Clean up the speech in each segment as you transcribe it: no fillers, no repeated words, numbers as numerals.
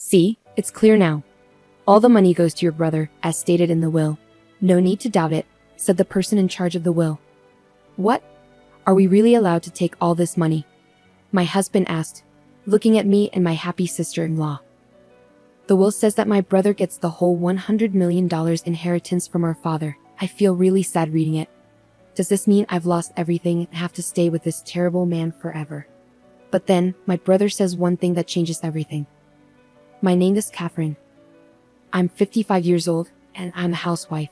See, it's clear now. All the money goes to your brother, as stated in the will. No need to doubt it, said the person in charge of the will. What? Are we really allowed to take all this money? My husband asked, looking at me and my happy sister-in-law. The will says that my brother gets the whole $100 million inheritance from our father. I feel really sad reading it. Does this mean I've lost everything and have to stay with this terrible man forever? But then, my brother says one thing that changes everything. My name is Catherine. I'm 55 years old, and I'm a housewife.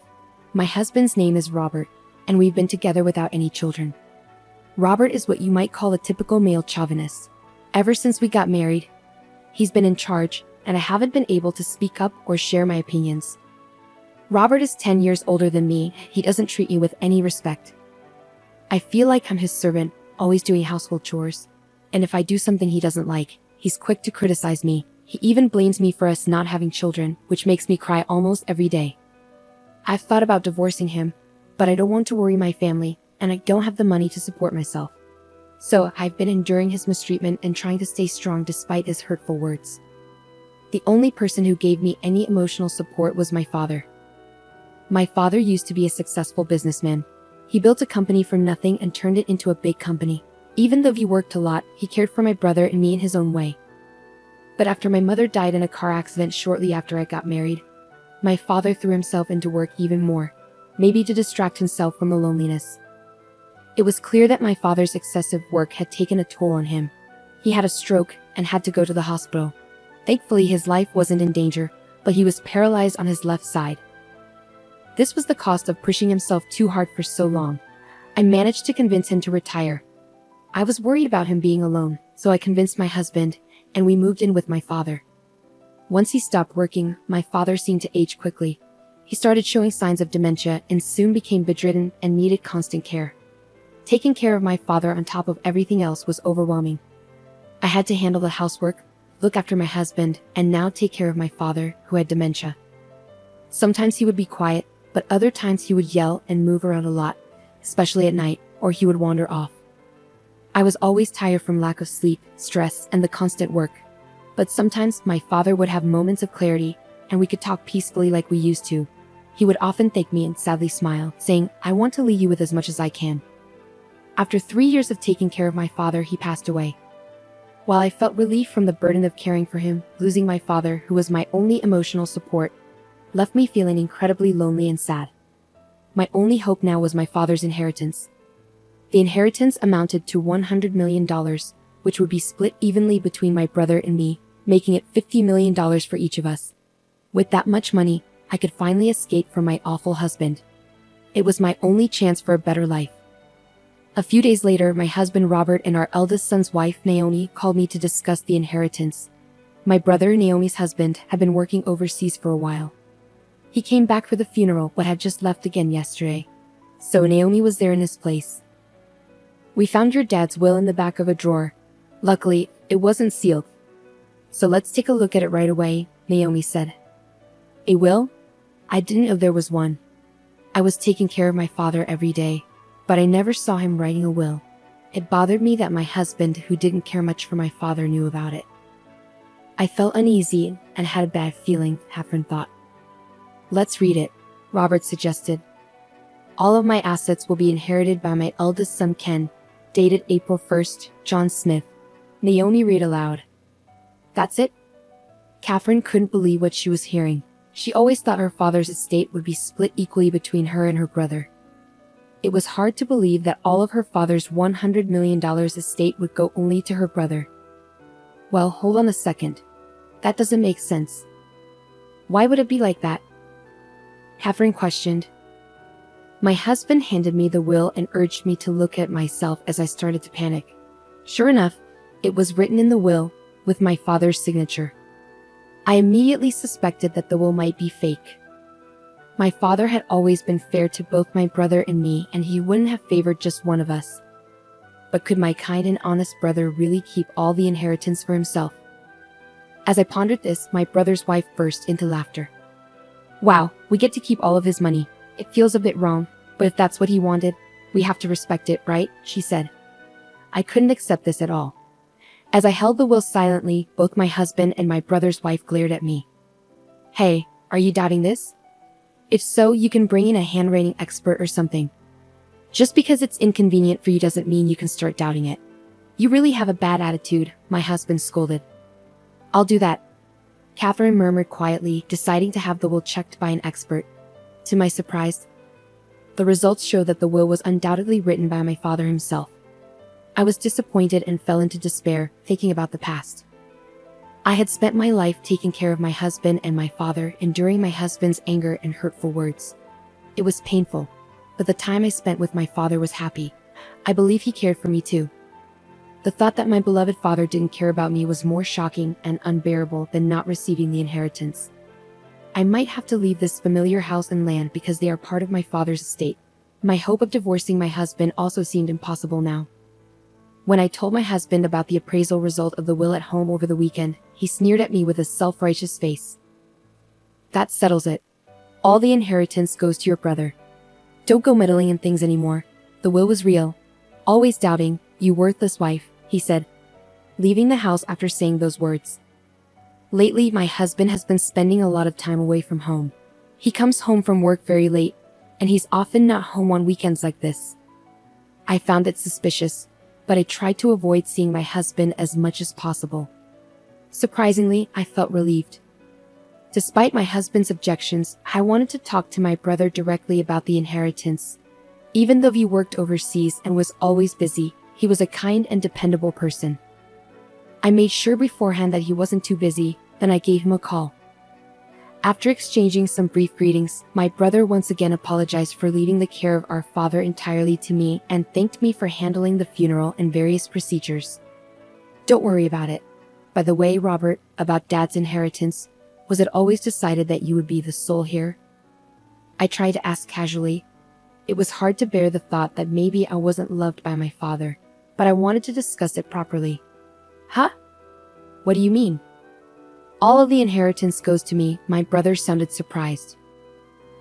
My husband's name is Robert, and we've been together without any children. Robert is what you might call a typical male chauvinist. Ever since we got married, he's been in charge, and I haven't been able to speak up or share my opinions. Robert is 10 years older than me. He doesn't treat me with any respect. I feel like I'm his servant, always doing household chores. And if I do something he doesn't like, he's quick to criticize me. He even blames me for us not having children, which makes me cry almost every day. I've thought about divorcing him, but I don't want to worry my family, and I don't have the money to support myself. So I've been enduring his mistreatment and trying to stay strong despite his hurtful words. The only person who gave me any emotional support was my father. My father used to be a successful businessman. He built a company from nothing and turned it into a big company. Even though he worked a lot, he cared for my brother and me in his own way. But after my mother died in a car accident shortly after I got married, my father threw himself into work even more, maybe to distract himself from the loneliness. It was clear that my father's excessive work had taken a toll on him. He had a stroke and had to go to the hospital. Thankfully, his life wasn't in danger, but he was paralyzed on his left side. This was the cost of pushing himself too hard for so long. I managed to convince him to retire. I was worried about him being alone, so I convinced my husband, and we moved in with my father. Once he stopped working, my father seemed to age quickly. He started showing signs of dementia and soon became bedridden and needed constant care. Taking care of my father on top of everything else was overwhelming. I had to handle the housework, look after my husband, and now take care of my father, who had dementia. Sometimes he would be quiet, but other times he would yell and move around a lot, especially at night, or he would wander off. I was always tired from lack of sleep, stress, and the constant work. But sometimes my father would have moments of clarity, and we could talk peacefully like we used to. He would often thank me and sadly smile, saying, "I want to leave you with as much as I can." After 3 years of taking care of my father, he passed away. While I felt relief from the burden of caring for him, losing my father, who was my only emotional support, left me feeling incredibly lonely and sad. My only hope now was my father's inheritance. The inheritance amounted to $100 million, which would be split evenly between my brother and me, making it $50 million for each of us. With that much money, I could finally escape from my awful husband. It was my only chance for a better life. A few days later, my husband Robert and our eldest son's wife Naomi called me to discuss the inheritance. My brother, Naomi's husband, had been working overseas for a while. He came back for the funeral but had just left again yesterday. So Naomi was there in his place. "We found your dad's will in the back of a drawer. Luckily, it wasn't sealed. So let's take a look at it right away," Naomi said. "A will? I didn't know there was one. I was taking care of my father every day, but I never saw him writing a will. It bothered me that my husband, who didn't care much for my father, knew about it. I felt uneasy and had a bad feeling," Catherine thought. "Let's read it," Robert suggested. "All of my assets will be inherited by my eldest son Ken, dated April 1st, John Smith." Naomi read aloud. "That's it?" Catherine couldn't believe what she was hearing. She always thought her father's estate would be split equally between her and her brother. It was hard to believe that all of her father's $100 million estate would go only to her brother. "Well, hold on a second. That doesn't make sense. Why would it be like that?" Catherine questioned. My husband handed me the will and urged me to look at myself as I started to panic. Sure enough, it was written in the will, with my father's signature. I immediately suspected that the will might be fake. My father had always been fair to both my brother and me, and he wouldn't have favored just one of us. But could my kind and honest brother really keep all the inheritance for himself? As I pondered this, my brother's wife burst into laughter. "Wow, we get to keep all of his money. It feels a bit wrong, but if that's what he wanted, we have to respect it, right?" she said. I couldn't accept this at all. As I held the will silently, both my husband and my brother's wife glared at me. Hey, are you doubting this? If so, you can bring in a handwriting expert or something. Just because it's inconvenient for you doesn't mean you can start doubting it. You really have a bad attitude, my husband scolded. I'll do that, Catherine murmured quietly, deciding to have the will checked by an expert. To my surprise, the results show that the will was undoubtedly written by my father himself. I was disappointed and fell into despair, thinking about the past. I had spent my life taking care of my husband and my father, enduring my husband's anger and hurtful words. It was painful, but the time I spent with my father was happy. I believe he cared for me too. The thought that my beloved father didn't care about me was more shocking and unbearable than not receiving the inheritance. I might have to leave this familiar house and land because they are part of my father's estate. My hope of divorcing my husband also seemed impossible now. When I told my husband about the appraisal result of the will at home over the weekend, he sneered at me with a self-righteous face. That settles it. All the inheritance goes to your brother. Don't go meddling in things anymore. The will was real. Always doubting, you worthless wife, he said, leaving the house after saying those words. Lately, my husband has been spending a lot of time away from home. He comes home from work very late, and he's often not home on weekends like this. I found it suspicious, but I tried to avoid seeing my husband as much as possible. Surprisingly, I felt relieved. Despite my husband's objections, I wanted to talk to my brother directly about the inheritance. Even though he worked overseas and was always busy, he was a kind and dependable person. I made sure beforehand that he wasn't too busy, then I gave him a call. After exchanging some brief greetings, my brother once again apologized for leaving the care of our father entirely to me and thanked me for handling the funeral and various procedures. Don't worry about it. By the way, Robert, about Dad's inheritance, was it always decided that you would be the sole heir? I tried to ask casually. It was hard to bear the thought that maybe I wasn't loved by my father, but I wanted to discuss it properly. Huh? What do you mean? All of the inheritance goes to me, my brother sounded surprised.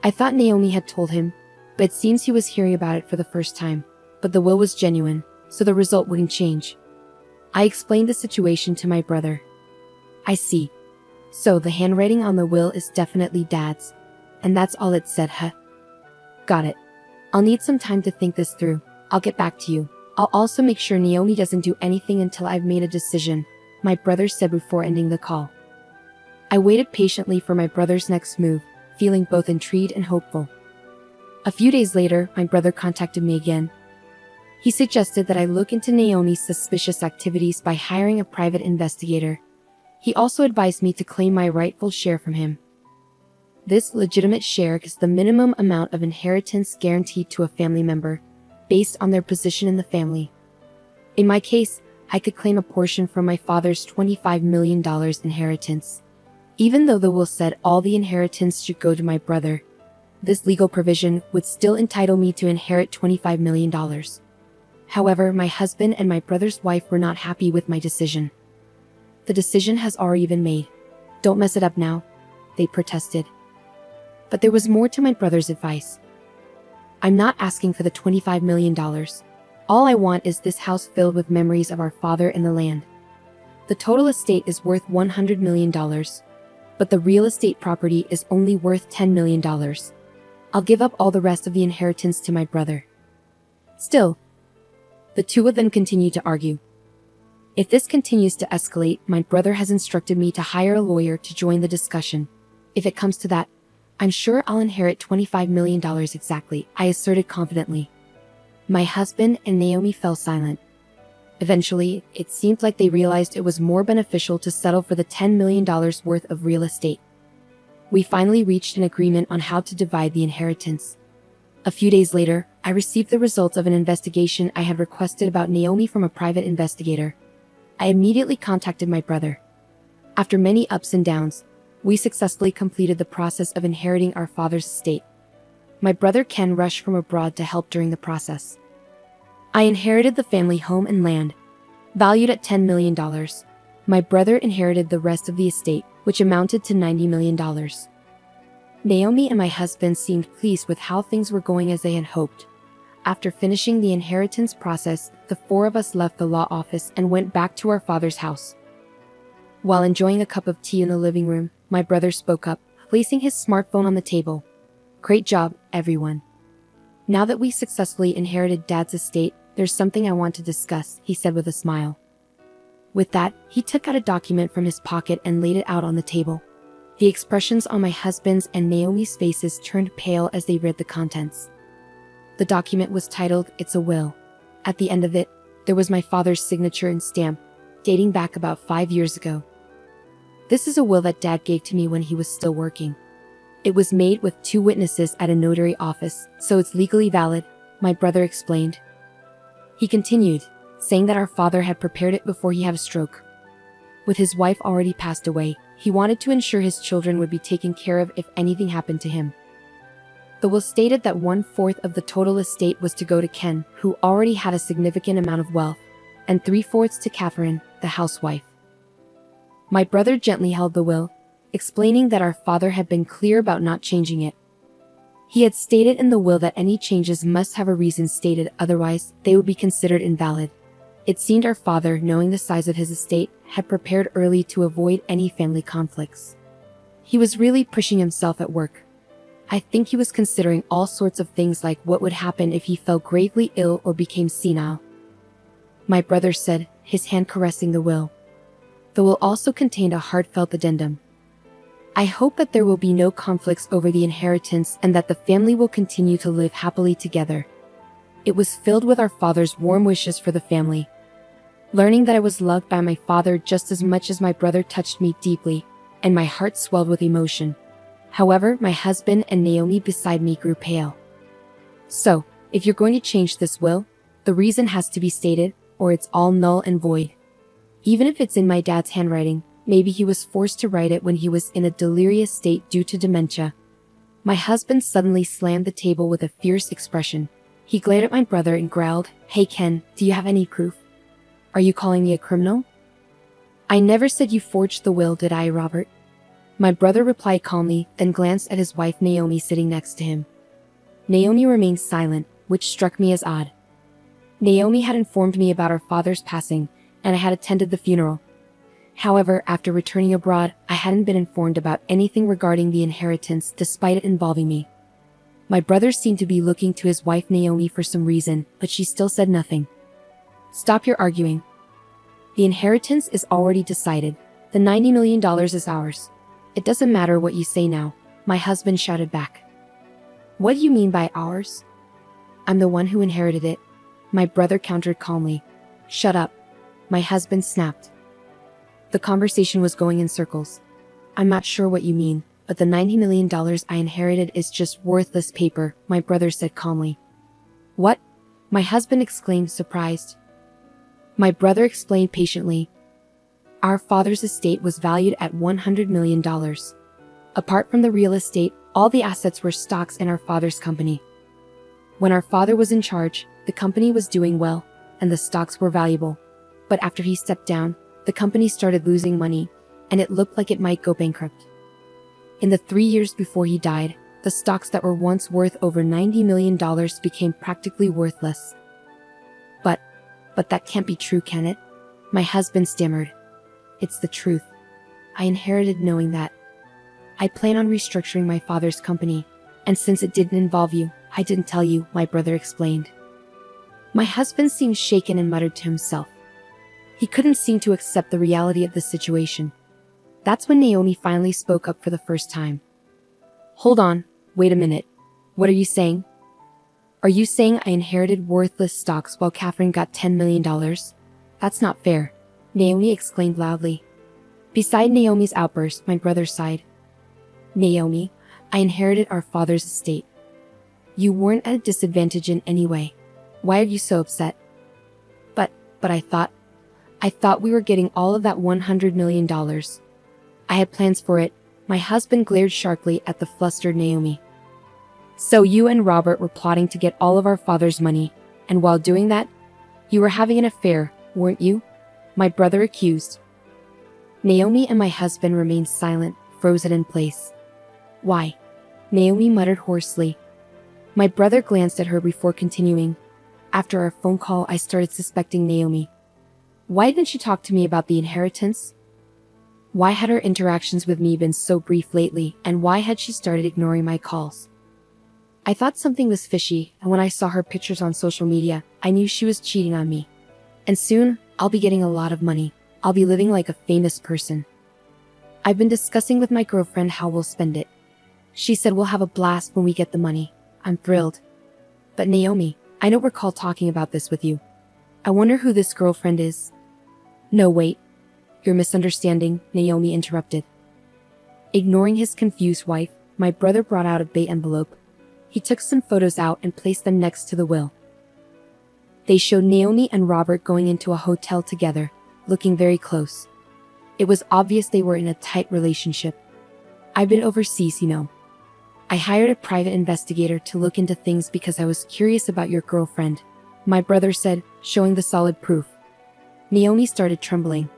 I thought Naomi had told him, but it seems he was hearing about it for the first time. But the will was genuine, so the result wouldn't change. I explained the situation to my brother. I see. So the handwriting on the will is definitely Dad's, and that's all it said, huh? Got it. I'll need some time to think this through. I'll get back to you. I'll also make sure Naomi doesn't do anything until I've made a decision, my brother said before ending the call. I waited patiently for my brother's next move, feeling both intrigued and hopeful. A few days later, my brother contacted me again. He suggested that I look into Naomi's suspicious activities by hiring a private investigator. He also advised me to claim my rightful share from him. This legitimate share is the minimum amount of inheritance guaranteed to a family member, based on their position in the family. In my case, I could claim a portion from my father's $25 million inheritance. Even though the will said all the inheritance should go to my brother, this legal provision would still entitle me to inherit $25 million. However, my husband and my brother's wife were not happy with my decision. The decision has already been made. Don't mess it up now, they protested. But there was more to my brother's advice. I'm not asking for the $25 million. All I want is this house filled with memories of our father and the land. The total estate is worth $100 million, but the real estate property is only worth $10 million. I'll give up all the rest of the inheritance to my brother. Still, the two of them continued to argue. If this continues to escalate, my brother has instructed me to hire a lawyer to join the discussion. If it comes to that, I'm sure I'll inherit $25 million exactly, I asserted confidently. My husband and Naomi fell silent. Eventually, it seemed like they realized it was more beneficial to settle for the $10 million worth of real estate. We finally reached an agreement on how to divide the inheritance. A few days later, I received the results of an investigation I had requested about Naomi from a private investigator. I immediately contacted my brother. After many ups and downs, we successfully completed the process of inheriting our father's estate. My brother Ken rushed from abroad to help during the process. I inherited the family home and land, valued at $10 million. My brother inherited the rest of the estate, which amounted to $90 million. Naomi and my husband seemed pleased with how things were going as they had hoped. After finishing the inheritance process, the four of us left the law office and went back to our father's house. While enjoying a cup of tea in the living room, my brother spoke up, placing his smartphone on the table. "Great job, everyone. Now that we successfully inherited Dad's estate, there's something I want to discuss," he said with a smile. With that, he took out a document from his pocket and laid it out on the table. The expressions on my husband's and Naomi's faces turned pale as they read the contents. The document was titled, "It's a Will." At the end of it, there was my father's signature and stamp, dating back about 5 years ago. "This is a will that Dad gave to me when he was still working. It was made with 2 witnesses at a notary office, so it's legally valid," my brother explained. He continued, saying that our father had prepared it before he had a stroke. With his wife already passed away, he wanted to ensure his children would be taken care of if anything happened to him. The will stated that 1/4 of the total estate was to go to Ken, who already had a significant amount of wealth, and 3/4 to Catherine, the housewife. My brother gently held the will, explaining that our father had been clear about not changing it. He had stated in the will that any changes must have a reason stated, otherwise they would be considered invalid. It seemed our father, knowing the size of his estate, had prepared early to avoid any family conflicts. He was really pushing himself at work. I think he was considering all sorts of things, like what would happen if he fell gravely ill or became senile. My brother said, his hand caressing the will. The will also contained a heartfelt addendum. "I hope that there will be no conflicts over the inheritance and that the family will continue to live happily together." It was filled with our father's warm wishes for the family. Learning that I was loved by my father just as much as my brother touched me deeply, and my heart swelled with emotion. However, my husband and Naomi beside me grew pale. "So, if you're going to change this will, the reason has to be stated, or it's all null and void. Even if it's in my dad's handwriting, maybe he was forced to write it when he was in a delirious state due to dementia." My husband suddenly slammed the table with a fierce expression. He glared at my brother and growled, "Hey Ken, do you have any proof? Are you calling me a criminal?" "I never said you forged the will, did I, Robert?" My brother replied calmly, then glanced at his wife Naomi sitting next to him. Naomi remained silent, which struck me as odd. Naomi had informed me about our father's passing, and I had attended the funeral. However, after returning abroad, I hadn't been informed about anything regarding the inheritance despite it involving me. My brother seemed to be looking to his wife Naomi for some reason, but she still said nothing. "Stop your arguing. The inheritance is already decided. The $90 million is ours. It doesn't matter what you say now," my husband shouted back. "What do you mean by ours? I'm the one who inherited it," my brother countered calmly. "Shut up," my husband snapped. The conversation was going in circles. "I'm not sure what you mean, but the $90 million I inherited is just worthless paper," my brother said calmly. "What?" my husband exclaimed, surprised. My brother explained patiently. "Our father's estate was valued at $100 million. Apart from the real estate, all the assets were stocks in our father's company. When our father was in charge, the company was doing well, and the stocks were valuable. But after he stepped down, the company started losing money, and it looked like it might go bankrupt. In the 3 years before he died, the stocks that were once worth over $90 million became practically worthless." But that can't be true, can it?" my husband stammered. "It's the truth. I inherited knowing that. I plan on restructuring my father's company, and since it didn't involve you, I didn't tell you," my brother explained. My husband seemed shaken and muttered to himself. He couldn't seem to accept the reality of the situation. That's when Naomi finally spoke up for the first time. "Hold on, wait a minute. What are you saying? Are you saying I inherited worthless stocks while Catherine got $10 million? That's not fair," Naomi exclaimed loudly. Beside Naomi's outburst, my brother sighed. "Naomi, I inherited our father's estate. You weren't at a disadvantage in any way. Why are you so upset?" But I thought we were getting all of that $100 million. I had plans for it." My husband glared sharply at the flustered Naomi. "So you and Robert were plotting to get all of our father's money, and while doing that, you were having an affair, weren't you?" my brother accused. Naomi and my husband remained silent, frozen in place. "Why?" Naomi muttered hoarsely. My brother glanced at her before continuing. After our phone call, I started suspecting Naomi. Why didn't she talk to me about the inheritance? Why had her interactions with me been so brief lately, and why had she started ignoring my calls? I thought something was fishy, and when I saw her pictures on social media, I knew she was cheating on me. And soon, I'll be getting a lot of money. I'll be living like a famous person. I've been discussing with my girlfriend how we'll spend it. She said we'll have a blast when we get the money. I'm thrilled. But Naomi, I don't recall talking about this with you. I wonder who this girlfriend is. No, wait. You're misunderstanding, Naomi interrupted. Ignoring his confused wife, my brother brought out a bait envelope. He took some photos out and placed them next to the will. They showed Naomi and Robert going into a hotel together, looking very close. It was obvious they were in a tight relationship. I've been overseas, you know. I hired a private investigator to look into things because I was curious about your girlfriend, my brother said, showing the solid proof. Naomi started trembling.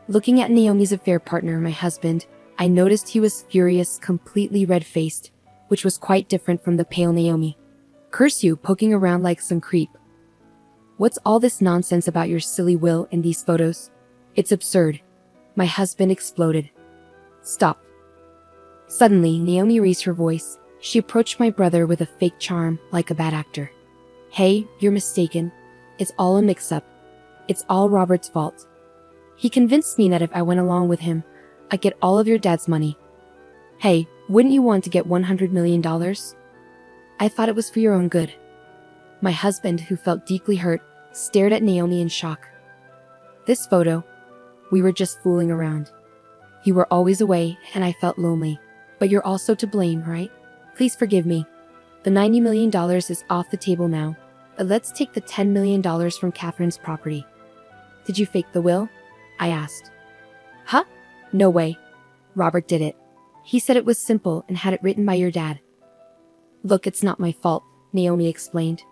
Looking at Naomi's affair partner, my husband, I noticed he was furious, completely red-faced, which was quite different from the pale Naomi. Curse you, poking around like some creep. What's all this nonsense about your silly will in these photos? It's absurd. My husband exploded. Stop. Suddenly, Naomi raised her voice. She approached my brother with a fake charm, like a bad actor. Hey, you're mistaken. It's all a mix-up. It's all Robert's fault. He convinced me that if I went along with him, I'd get all of your dad's money. Hey, wouldn't you want to get $100 million? I thought it was for your own good. My husband, who felt deeply hurt, stared at Naomi in shock. This photo, we were just fooling around. You were always away, and I felt lonely. But you're also to blame, right? Please forgive me. The $90 million is off the table now, but let's take the $10 million from Catherine's property. Did you fake the will? I asked. Huh? No way. Robert did it. He said it was simple and had it written by your dad. Look, it's not my fault, Naomi explained.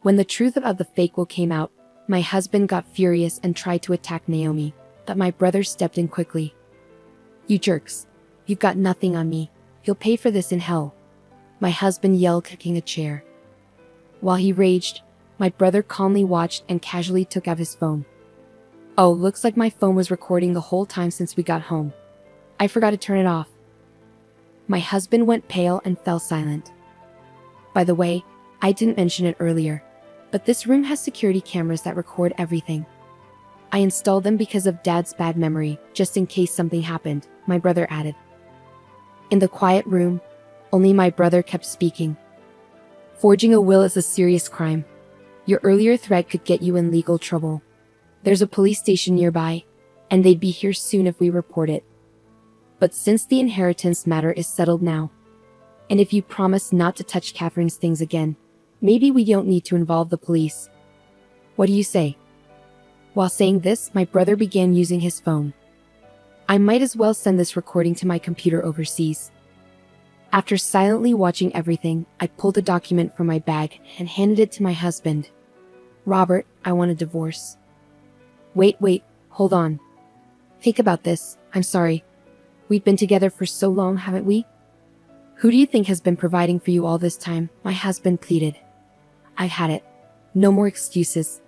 When the truth about the fake will came out, my husband got furious and tried to attack Naomi, but my brother stepped in quickly. You jerks. You've got nothing on me. You'll pay for this in hell. My husband yelled, kicking a chair. While he raged, my brother calmly watched and casually took out his phone. Oh, looks like my phone was recording the whole time since we got home. I forgot to turn it off. My husband went pale and fell silent. By the way, I didn't mention it earlier, but this room has security cameras that record everything. I installed them because of Dad's bad memory, just in case something happened, my brother added. In the quiet room, only my brother kept speaking. Forging a will is a serious crime. Your earlier threat could get you in legal trouble. There's a police station nearby, and they'd be here soon if we report it. But since the inheritance matter is settled now, and if you promise not to touch Catherine's things again, maybe we don't need to involve the police. What do you say? While saying this, my brother began using his phone. I might as well send this recording to my computer overseas. After silently watching everything, I pulled a document from my bag and handed it to my husband. Robert, I want a divorce. Wait, hold on. Think about this. I'm sorry. We've been together for so long, haven't we? Who do you think has been providing for you all this time? My husband pleaded. I've had it. No more excuses.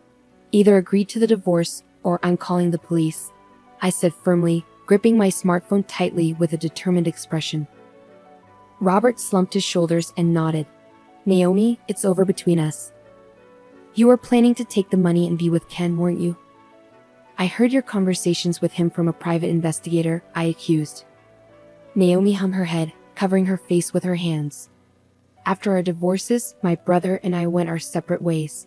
Either agree to the divorce or I'm calling the police, I said firmly, gripping my smartphone tightly with a determined expression. Robert slumped his shoulders and nodded. Naomi, it's over between us. You were planning to take the money and be with Ken, weren't you? I heard your conversations with him from a private investigator, I accused. Naomi hung her head, covering her face with her hands. After our divorces, my brother and I went our separate ways.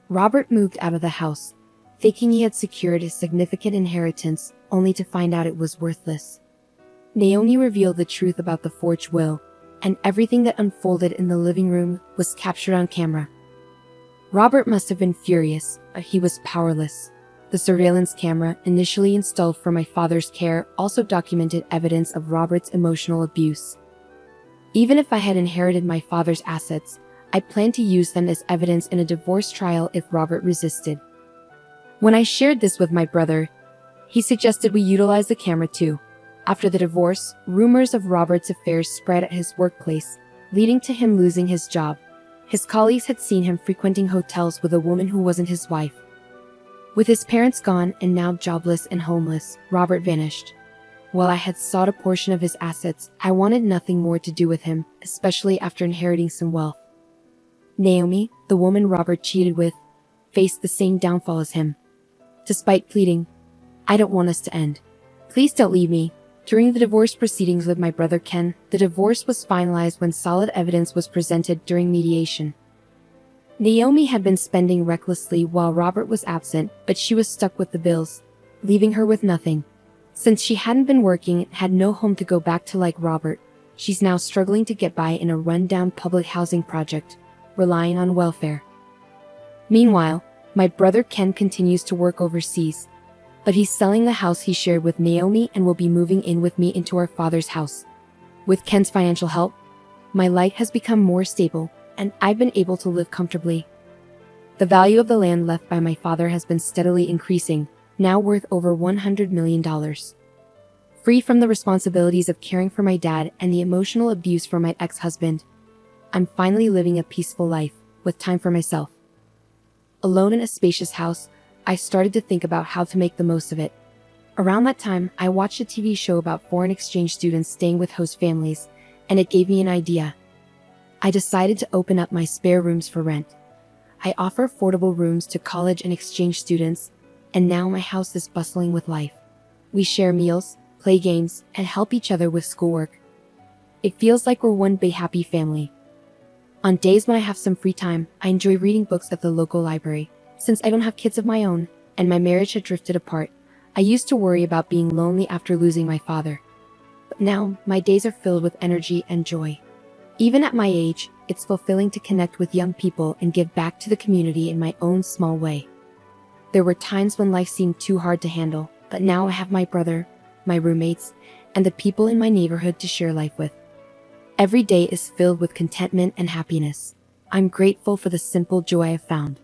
Robert moved out of the house, thinking he had secured his significant inheritance, only to find out it was worthless. Naomi revealed the truth about the forged will, and everything that unfolded in the living room was captured on camera. Robert must have been furious, but he was powerless. The surveillance camera, initially installed for my father's care, also documented evidence of Robert's emotional abuse. Even if I had inherited my father's assets, I planned to use them as evidence in a divorce trial if Robert resisted. When I shared this with my brother, he suggested we utilize the camera too. After the divorce, rumors of Robert's affairs spread at his workplace, leading to him losing his job. His colleagues had seen him frequenting hotels with a woman who wasn't his wife. With his parents gone and now jobless and homeless, Robert vanished. While I had sought a portion of his assets, I wanted nothing more to do with him, especially after inheriting some wealth. Naomi, the woman Robert cheated with, faced the same downfall as him. Despite pleading, "I don't want us to end. Please don't leave me." During the divorce proceedings with my brother Ken, the divorce was finalized when solid evidence was presented during mediation. Naomi had been spending recklessly while Robert was absent, but she was stuck with the bills, leaving her with nothing. Since she hadn't been working and had no home to go back to like Robert, she's now struggling to get by in a rundown public housing project, relying on welfare. Meanwhile, my brother Ken continues to work overseas, but he's selling the house he shared with Naomi and will be moving in with me into our father's house. With Ken's financial help, my life has become more stable, and I've been able to live comfortably. The value of the land left by my father has been steadily increasing, now worth over $100 million. Free from the responsibilities of caring for my dad and the emotional abuse from my ex-husband, I'm finally living a peaceful life, with time for myself. Alone in a spacious house, I started to think about how to make the most of it. Around that time, I watched a TV show about foreign exchange students staying with host families, and it gave me an idea. I decided to open up my spare rooms for rent. I offer affordable rooms to college and exchange students, and now my house is bustling with life. We share meals, play games, and help each other with schoolwork. It feels like we're one big happy family. On days when I have some free time, I enjoy reading books at the local library. Since I don't have kids of my own, and my marriage had drifted apart, I used to worry about being lonely after losing my father. But now, my days are filled with energy and joy. Even at my age, it's fulfilling to connect with young people and give back to the community in my own small way. There were times when life seemed too hard to handle, but now I have my brother, my roommates, and the people in my neighborhood to share life with. Every day is filled with contentment and happiness. I'm grateful for the simple joy I've found.